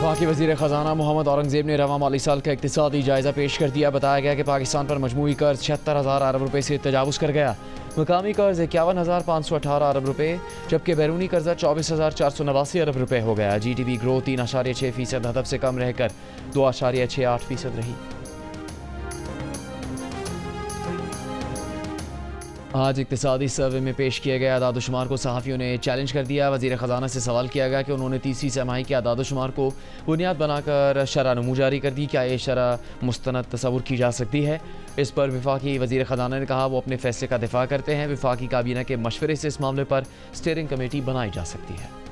वफाकी वज़ीर ख़जाना मोहम्मद औरंगज़ेब ने रवा माली साल का इक़्तिसादी जायज़ा पेश कर दिया। बताया गया कि पाकिस्तान पर मजमूई कर्ज 76,000 अरब रुपये से तजावुज़ कर गया। मकामी कर्ज 51,518 अरब रुपये जबकि बैरूनी कर्जा 24,489 अरब रुपये हो गया। GDP ग्रोथ 3.6% हदफ से कम रहकर 2.68% रही। आज इक़्तिसादी सर्वे में पेश किए गए आदादुशुमार को सहाफ़ियों ने चैलेंज कर दिया। वज़ीर ख़जाना से सवाल किया गया कि उन्होंने तीसरी तिमाही के आदादुशुमार को बुनियाद बनाकर शरह नमू जारी कर दी, क्या ये शरह मुस्तनद तस्वुर की जा सकती है? इस पर वफाकी वज़ीर ख़जाना ने कहा वो अपने फ़ैसले का दिफा करते हैं। वफाकी काबीना के मशवरे से इस मामले पर स्टीयरिंग कमेटी बनाई जा सकती है।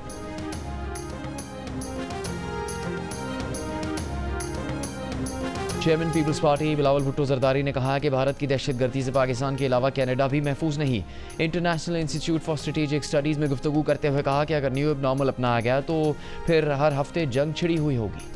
Chairman peoples party Bilawal Bhutto Zardari ने कहा कि भारत की दहशतगर्दी से पाकिस्तान के अलावा कनाडा भी महफूज नहीं। International institute for strategic studies में गुफ्तगू करते हुए कहा कि अगर न्यू अब नॉर्मल अपनाया गया तो फिर हर हफ्ते जंग छिड़ी हुई होगी।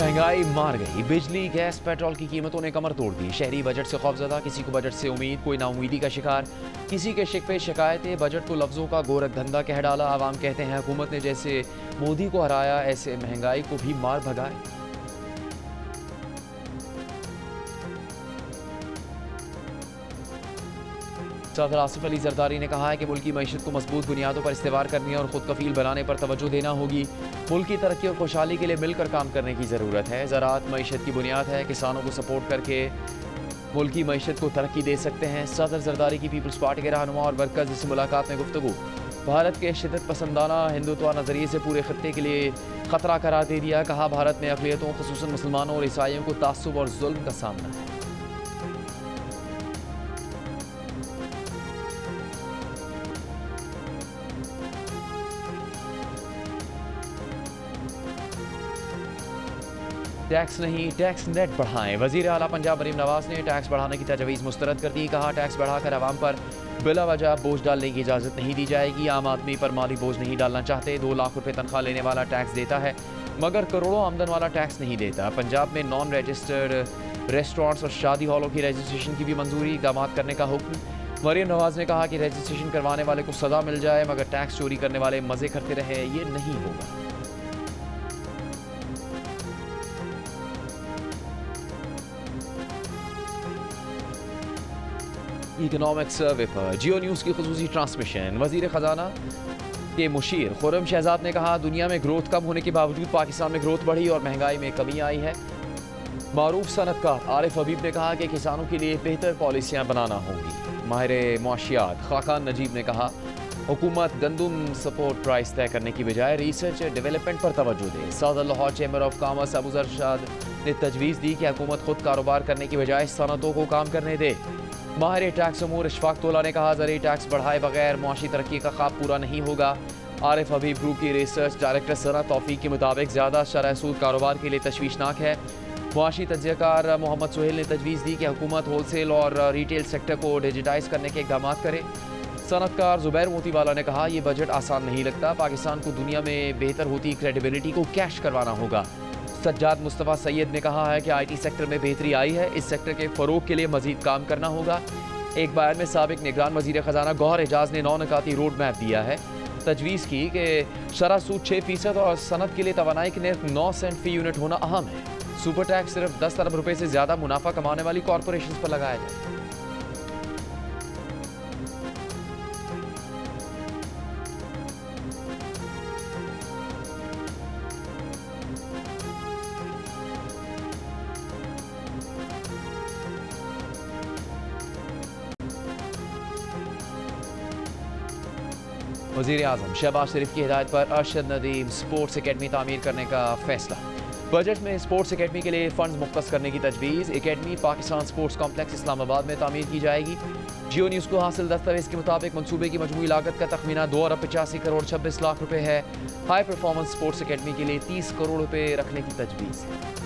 महंगाई मार गई, बिजली गैस पेट्रोल की कीमतों ने कमर तोड़ दी। शहरी बजट से खौफजदा, किसी को बजट से उम्मीद, कोई नाउमीदी का शिकार, किसी के शिक पे शिकायतें। बजट को लफ्ज़ों का गोरख धंधा कह डाला। आवाम कहते हैं हुकूमत ने जैसे मोदी को हराया ऐसे महंगाई को भी मार भगाए। सदर आसिफ अली जरदारी ने कहा है कि मुल्क की मईशत को मजबूत बुनियादों पर इस्तेवार करने और खुद कफील बनाने पर तवज्जो देना होगी। मुल्क की तरक्की और खुशहाली के लिए मिलकर काम करने की ज़रूरत है। ज़राअत मईशत की बुनियाद है। किसानों को सपोर्ट करके मुल्क की मईशत को तरक्की दे सकते हैं। सदर जरदारी की पीपल्स पार्टी के रहनुमा और वर्कर्स इस मुलाकात में गुफ्तगू भारत के शिद्दत पसंदाना हिंदुत्व नज़रिए से पूरे खत्ते के लिए ख़तरा करार दे दिया। कहा भारत में अक़लियतों ख़ुसूसन मुसलमानों और ईसाइयों को तासुब और जुल्म का सामना है। टैक्स नहीं, टैक्स नेट बढ़ाएं। वज़ीर आला पंजाब मरीम नवाज ने टैक्स बढ़ाने की तजवीज़ मुस्तरद कर दी। कहा टैक्स बढ़ाकर आवाम पर बिला वजह बोझ डालने की इजाज़त नहीं दी जाएगी। आम आदमी पर माली बोझ नहीं डालना चाहते। 2 लाख रुपये तनख्वाह लेने वाला टैक्स देता है मगर करोड़ों आमदन वाला टैक्स नहीं देता। पंजाब में नॉन रजिस्टर्ड रेस्टोरेंट्स और शादी हॉलों की रजिस्ट्रेशन की भी मंजूरी, इक़दामात करने का हुक्म। मरीम नवाज ने कहा कि रजिस्ट्रेशन करवाने वाले को सज़ा मिल जाए मगर टैक्स चोरी करने वाले मज़े करते रहे, ये नहीं होगा। इकोनॉमिक सर्वे पर जियो न्यूज़ की खुसूसी ट्रांसमिशन। वज़ीर ख़जाना के मुशीर खुर्रम शहजाद ने कहा दुनिया में ग्रोथ कम होने के बावजूद पाकिस्तान में ग्रोथ बढ़ी और महंगाई में कमी आई है। मारूफ सनतकार आरिफ हबीब ने कहा कि किसानों के लिए बेहतर पॉलिसियाँ बनाना होंगी। माहिर मुआशियात खाकान नजीब ने कहा हुकूमत गंदम सपोर्ट प्राइस तय करने की बजाय रिसर्च डेवलपमेंट पर तवज्जो दे। सदर Lahore chamber of commerce Abu Zarshad ने तजवीज़ दी कि हुकूमत खुद कारोबार करने की बजाय सनतों को काम करने दे। माहिर टैक्स अमूर इशफाक तोला ने कहा ज़रूरी टैक्स बढ़ाए बगैर मुआशी तरक्की का ख्वाब पूरा नहीं होगा। आरिफ हबीब ग्रुप की रिसर्च डायरेक्टर सना तौफीक के मुताबिक ज़्यादा शरह सूद कारोबार के लिए तशवीशनाक है। मुआशी तज्ज़ियाकार मोहम्मद सुहेल ने तजवीज़ दी कि हुकूमत होलसेल और रिटेल सेक्टर को डिजिटाइज करने के इक़दाम करे। सनतकार ज़ुबैर मोतीवाला ने कहा यह बजट आसान नहीं लगता। पाकिस्तान को दुनिया में बेहतर होती क्रेडिबिलिटी को कैश करवाना होगा। सज्जाद मुस्तफ़ा सैयद ने कहा है कि IT सेक्टर में बेहतरी आई है, इस सेक्टर के फ़रोग के लिए मज़ीद काम करना होगा। एक बयान में साबिक निगरान वज़ीर ख़जाना गौहर एजाज ने 9 निकाती रोड मैप दिया है। तजवीज़ की कि शरह सूद 6% और सनत के लिए तवानाई की निर्ख 9 सेंट फ़ी यूनिट होना अहम है। सुपर टैक्स सिर्फ 10 अरब रुपये से ज़्यादा मुनाफा कमाने वाली कॉरपोरेशन पर लगाया जाए। वज़ीर आज़म शहबाज शरीफ की हिदायत पर अरशद नदीम स्पोर्ट्स अकेडमी तामीर करने का फैसला। बजट में स्पोर्ट्स अकेडमी के लिए फ़ंड्स मुख्तस करने की तजवीज़। Academy Pakistan sports complex Islamabad में तामीर की जाएगी। जियो न्यूज़ को हासिल दस्तावेज़ के मुताबिक मनसूबे की मजमूई लागत का तखमीना 2 अरब 85 करोड़ 26 लाख रुपये है। हाई परफॉर्मेंस स्पोर्ट्स अकेडमी के लिए 30 करोड़ रुपये रखने की तजवीज़ है।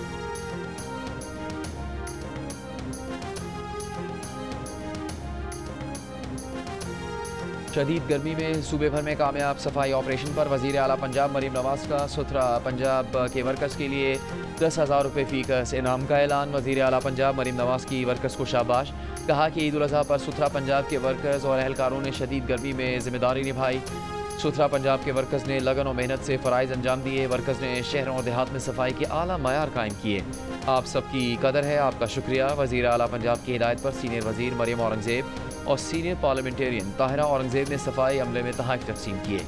शदीद गर्मी में सूबे भर में कामयाब सफाई ऑपरेशन पर वज़ीर आला पंजाब मरीम नवाज का सुथरा पंजाब के वर्कर्स के लिए 10,000 रुपये फ़ीकस इनाम का ऐलान। वज़ीर आला पंजाब मरीम नवाज की वर्कर्स को शाबाश। कहा कि ईद उल अज़हा पर सुथरा पंजाब के वर्कर्स और एहलकारों ने शदीद गर्मी में जिम्मेदारी निभाई। सुथरा पंजाब के वर्कर्स ने लगन और मेहनत से फ़राइज़ अंजाम दिए। वर्कर्स ने शहरों और देहात में सफाई के आला मयार कायम किए। आप सबकी कदर है, आपका शुक्रिया। वज़ीर आला पंजाब की हिदायत पर सीनियर वज़ीर मरियम औरंगज़ेब और सीनियर पार्लियामेंटेरियन ताहिरा औरंगज़ेब ने सफाई अमले में तोहफ़े तकसीम किए।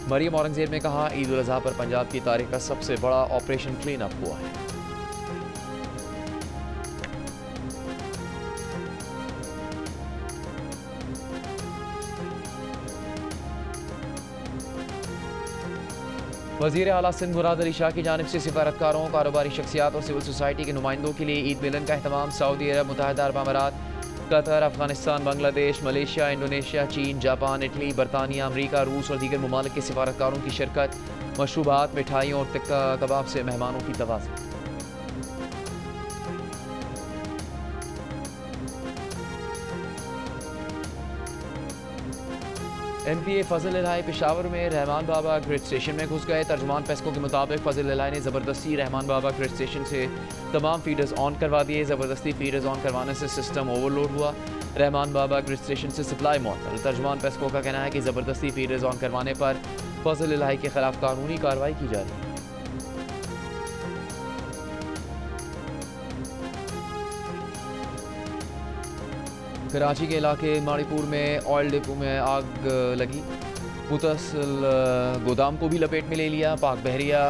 मरियम औरंगज़ेब ने कहा, ईद उल अज़हा पर पंजाब की तारीख का सबसे बड़ा ऑपरेशन क्लीन अप हुआ है। वज़ीर आला सिंध मुराद अली शाह की जानिब से सिफारतकारों, कारोबारी शख्सियात और सिविल सोसाइटी के नुमाइंदों के लिए ईद मिलन का अहतमाम। सऊदी अरब, मुत्तहिदा अरब अमारात, Qatar, Afghanistan, Bangladesh, Malaysia, Indonesia, चीन, जापान, इटली, बरतानिया, अमरीका, रूस और दीगर ममालिक के सिफारतकारों की शिरकत। मशरूबात, मिठाइयों और टिक्का कबाब से मेहमानों की तवाज़ुन। MPA फजल इलाही पेशावर में रहमान बाबा ग्रिड स्टेशन में घुस गए। तर्जुमान पेस्को के मुताबिक फजल इलाही ने ज़बरदस्ती रहमान बाबा ग्रिड स्टेशन से तमाम फीडर्स ऑन करवा दिए। ज़बरदस्ती फीडर्स ऑन करवाने से सिस्टम ओवरलोड हुआ। रहमान बाबा ग्रिड स्टेशन से सप्लाई मुअत्तल। तर्जुमान पेस्को का कहना है कि ज़बरदस्ती फीडर्स ऑन करवाने पर फजल इलाही के खिलाफ कानूनी कार्रवाई की जा रही है। कराची के इलाके माड़ीपुर में ऑयल डिपो में आग लगी। मुतसिल गोदाम को भी लपेट में ले लिया। पाक बहरिया,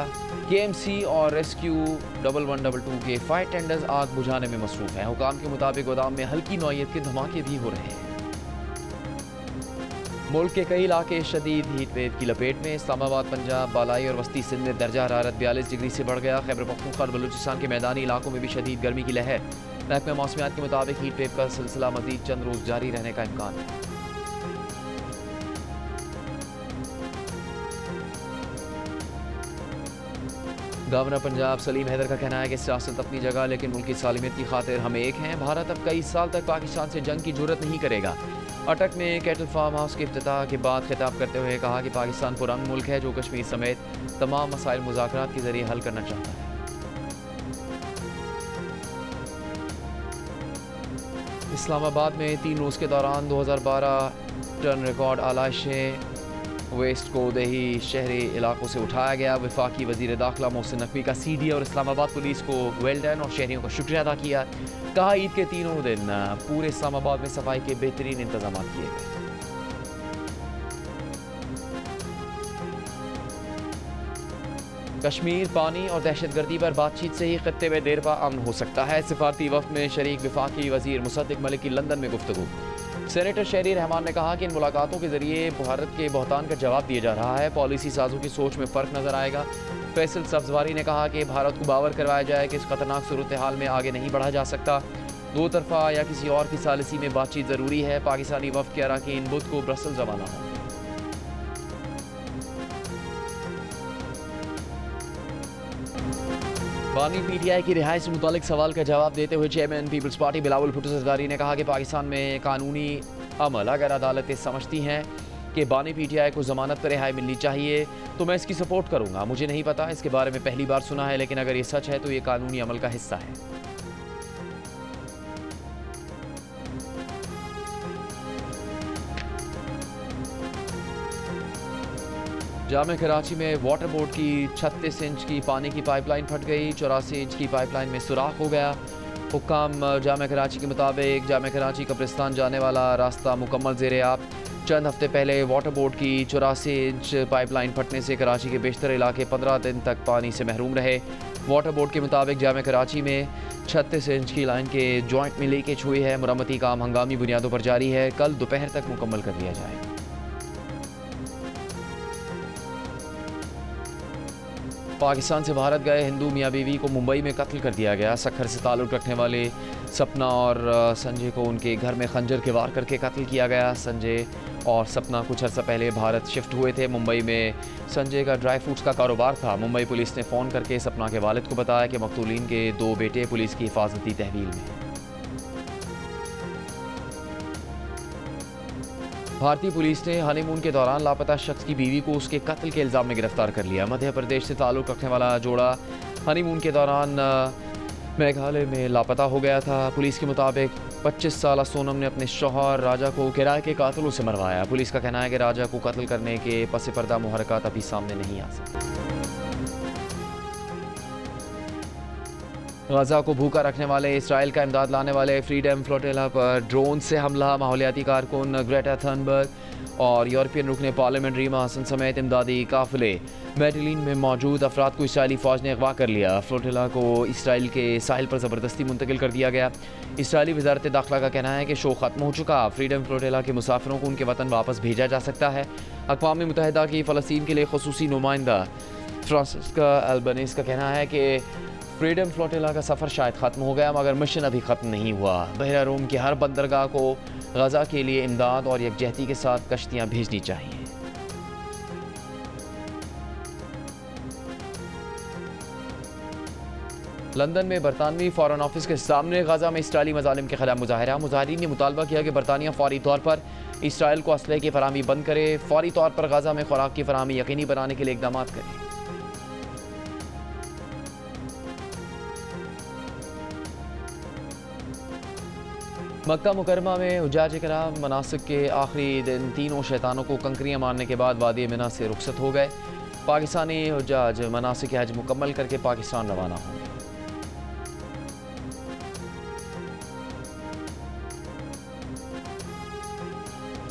KMC और रेस्क्यू 1112 के फायर टेंडर्स आग बुझाने में मसरूफ हैं। हुकाम के मुताबिक गोदाम में हल्की नौइयत के धमाके भी हो रहे हैं। मुल्क के कई इलाके शदीद हीट वेव की लपेट में। इस्लामाबाद, पंजाब, बालाई और वस्ती सिंध में दर्जा हरारत 42 डिग्री से बढ़ गया। खैबर पख्तूनख्वा और बलूचिस्तान के मैदानी इलाकों में भी शदीद गर्मी की लहर। महकमा मौसमियात के मुताबिक हीट वेव का सिलसिला मजीद चंद रोज जारी रहने का इम्कान है। गवर्नर पंजाब सलीम हैदर का कहना है कि सियासत अपनी जगह, लेकिन मुल्क की सालिमियत की खातिर हम एक हैं। भारत अब कई साल तक पाकिस्तान से जंग की जुर्रत नहीं करेगा। अटक में कैटल फार्म हाउस के इफ्तिताह के बाद खिताब करते हुए कहा कि पाकिस्तान पुरअमन मुल्क है जो कश्मीर समेत तमाम मसाइल मुज़ाकरात के जरिए हल करना चाहता है। इस्लामाबाद में 3 रोज़ के दौरान 2012 टन रिकॉर्ड आलाइशें वेस्ट को देही शहरी इलाकों से उठाया गया। वफाकी वज़ीर दाखिला मोहसिन नकवी का CD और इस्लामाबाद पुलिस को वेल डन और शहरियों का शुक्रिया अदा किया। कहा, ईद के तीनों दिन पूरे इस्लामाबाद में सफाई के बेहतरीन इंतजाम किए गए। कश्मीर, पानी और दहशतगर्दी पर बातचीत से ही खत्ते में देर पा अमन हो सकता है। सिफारती वफ़द में शरीक वफाकी वज़ीर मुसद्दिक मलिक की लंदन में गुफ्तगू। सेनेटर शहरी रहमान ने कहा कि इन मुलाकातों के जरिए भारत के बहतान का जवाब दिया जा रहा है। पॉलिसी साजों की सोच में फ़र्क नजर आएगा। फैसल सब्जवारी ने कहा कि भारत को बावर करवाया जाए कि इस खतरनाक सूरत हाल में आगे नहीं बढ़ा जा सकता। दो तरफा या किसी और की सालिसी में बातचीत ज़रूरी है। पाकिस्तानी वफ़द के अरकान बुध को ब्रसल्स रवाना होंगे। बानी PTI की रिहाई से मुतालिक सवाल का जवाब देते हुए chairman peoples party Bilawal Bhutto Zardari ने कहा कि पाकिस्तान में कानूनी अमल अगर अदालतें समझती हैं कि बानी PTI को ज़मानत पर रिहाई मिलनी चाहिए तो मैं इसकी सपोर्ट करूँगा। मुझे नहीं पता, इसके बारे में पहली बार सुना है, लेकिन अगर ये सच है तो ये कानूनी अमल का हिस्सा है। जामे कराची में वाटर बोर्ड की 36 इंच की पानी की पाइपलाइन फट गई। 84 इंच की पाइपलाइन में सुराख हो गया। हुक्काम जामे कराची के मुताबिक जामे कराची कब्रिस्तान जाने वाला रास्ता मुकम्मल ज़ेरे आब। चंद हफ्ते पहले वाटर बोर्ड की 84 इंच पाइपलाइन फटने से कराची के बेशतर इलाके 15 दिन तक पानी से महरूम रहे। वाटर बोर्ड के मुताबिक जामे कराची में 36 इंच की लाइन के जॉइंट में लीकेज हुई है। मुरम्मती काम हंगामी बुनियादों पर जारी है। कल दोपहर तक मुकम्मल कर दिया जाएगा। पाकिस्तान से भारत गए हिंदू मियाँ बीवी को मुंबई में कत्ल कर दिया गया। सखर से ताल्लुक़ रखने वाले सपना और संजय को उनके घर में खंजर के वार करके कत्ल किया गया। संजय और सपना कुछ अर्सा पहले भारत शिफ्ट हुए थे। मुंबई में संजय का ड्राई फ्रूट्स का कारोबार था। मुंबई पुलिस ने फ़ोन करके सपना के वालिद को बताया कि मकतूलीन के 2 बेटे पुलिस की हिफाजती तहवील में हैं। भारतीय पुलिस ने हनीमून के दौरान लापता शख्स की बीवी को उसके कत्ल के इल्ज़ाम में गिरफ्तार कर लिया। मध्य प्रदेश से ताल्लुक़ रखने वाला जोड़ा हनीमून के दौरान मेघालय में लापता हो गया था। पुलिस के मुताबिक 25 साल सोनम ने अपने शौहर राजा को किराए के कातिलों से मरवाया। पुलिस का कहना है कि राजा को कत्ल करने के पस पर्दा मुहर्रकात अभी सामने नहीं आ सकते। गजा को भूखा रखने वाले इसराइल का इमदाद लाने वाले फ्रीडम फ्लोटिला पर ड्रोन से हमला। माहौलियाती कारकुन ग्रेटा थनबर्ग और यूरोपियन रुकने पार्लियामेंट रीमा हसन समेत इमदादी काफिले मेडलिन में मौजूद अफराद को इसराइली फ़ौज ने अगवा कर लिया। फ्लोटिला को इसराइल के साहिल पर ज़बरदस्ती मुंतकिल कर दिया गया। इसराइली वजारत दाखिला का कहना है कि शो ख़त्म हो चुका। फ्रीडम फ्लोटिला के मुसाफिरों को उनके वतन वापस भेजा जा सकता है। अक़वाम मुत्तहिदा की फ़लस्तीन के लिए ख़ुसूसी नुमाइंदा फ्रांसिस्का अल्बनीज़ का कहना है कि फ्रीडम फ्लोटिला का सफ़र शायद ख़त्म हो गया मगर मिशन अभी ख़त्म नहीं हुआ। बहरा रूम की हर बंदरगाह को गजा के लिए इमदाद और यकजहती के साथ कश्तियाँ भेजनी चाहिए। लंदन में बरतानवी फ़ॉरेन ऑफिस के सामने गजा में इसराइली मज़ालिम के खिलाफ मुजाहिरा। मुजाहिरीन ने मुतालबा किया कि बरतानिया फ़ौरी तौर पर इसराइल को असलहे की फराहमी बंद करे, फ़ौरी तौर पर गजा में खुराक की फराहमी यकीनी बनाने के लिए इक़दाम करे। मक्का मुकरमा में हुज्जाज किराम मनासिक के आखिरी दिन तीनों शैतानों को कंकरियाँ मारने के बाद वादी मिना से रुखसत हो गए। पाकिस्तानी हुज्जाज मनासिक हज मुकम्मल करके पाकिस्तान रवाना होंगे।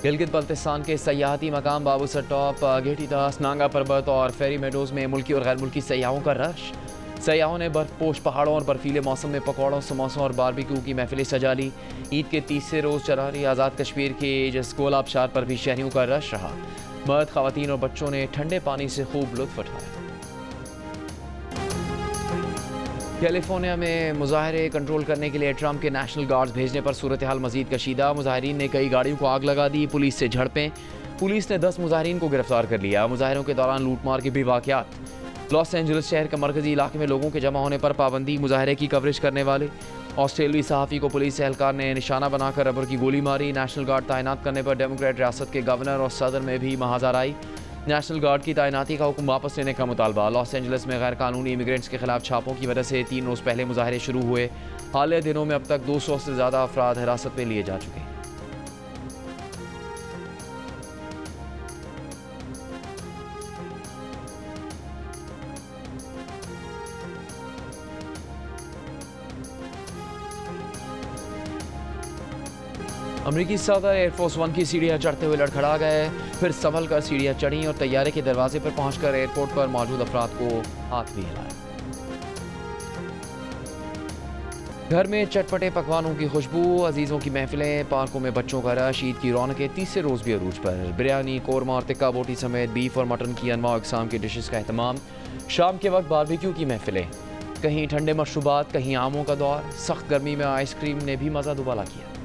गिलगित बल्तिस्तान के सयाहती मकाम बाबूसर टॉप, घेटीदास, नांगा पर्वत और फेरी मेडोज़ में मुल्की और गैर मुल्की सयाहों का रश। सयाहों ने बर्फपोश पहाड़ों और बर्फीले मौसम में पकौड़ों, समोसों और बारबेक्यू की महफिलें सजा ली। ईद के तीसरे रोज़ चरारी आज़ाद कश्मीर के जसगोल आबशार पर भी शहरियों का रश रहा। मर्द, ख़वातीन और बच्चों ने ठंडे पानी से खूब लुत्फ़ उठाया। कैलिफोर्निया में मुजाहरे कंट्रोल करने के लिए ट्रंप के नेशनल गार्ड्स भेजने पर सूरत हाल मजीद कशीदा। मुजाहिरीन ने कई गाड़ियों को आग लगा दी, पुलिस से झड़पें। पुलिस ने 10 मुजाहिरीन को गिरफ्तार कर लिया। मुजाहरों के दौरान लूटमार के भी वाक़यात। लॉस एंजलिस शहर के मरकजी इलाके में लोगों के जमा होने पर पाबंदी। मुजाहरे की कवरेज करने वाले ऑस्ट्रेलियाई सहाफ़ी को पुलिस एहलकार ने निशाना बनाकर रबर की गोली मारी। नेशनल गार्ड तैनात करने पर डेमोक्रेट रियासत के गवर्नर और सदर में भी महाजार आई। नेशनल गार्ड की तैनाती का हुक्म वापस लेने का मुतालबा। लॉस एंजलिस में गैर कानूनी इमिग्रेंट्स के खिलाफ छापों की वजह से 3 रोज़ पहले मुजाहरे शुरू हुए। हालिया दिनों में अब तक 200 से ज़्यादा अफराद हिरासत में लिए जा चुके हैं। अमरीकी सदर एयरफोर्स 1 की सीढ़ियाँ चढ़ते हुए लड़खड़ा गए, फिर संभल कर सीढ़ियाँ चढ़ीं और तैयारे के दरवाजे पर पहुंचकर एयरपोर्ट पर मौजूद अफराद को हाथ भी हिलाया। घर में चटपटे पकवानों की खुशबू, अजीज़ों की महफिलें, पार्कों में बच्चों का रश। ईद की रौनकें तीसरे रोज़ भी अरूज पर। बिरयानी, कोरमा और टिक्का बोटी समेत बीफ और मटन की अनवा अक़साम की डिशेज़ का एहतमाम। शाम के वक्त बारबेक्यू की महफिलें, कहीं ठंडे मशरूबात, कहीं आमों का दौर। सख्त गर्मी में आइसक्रीम ने भी मज़ा दुबाला किया।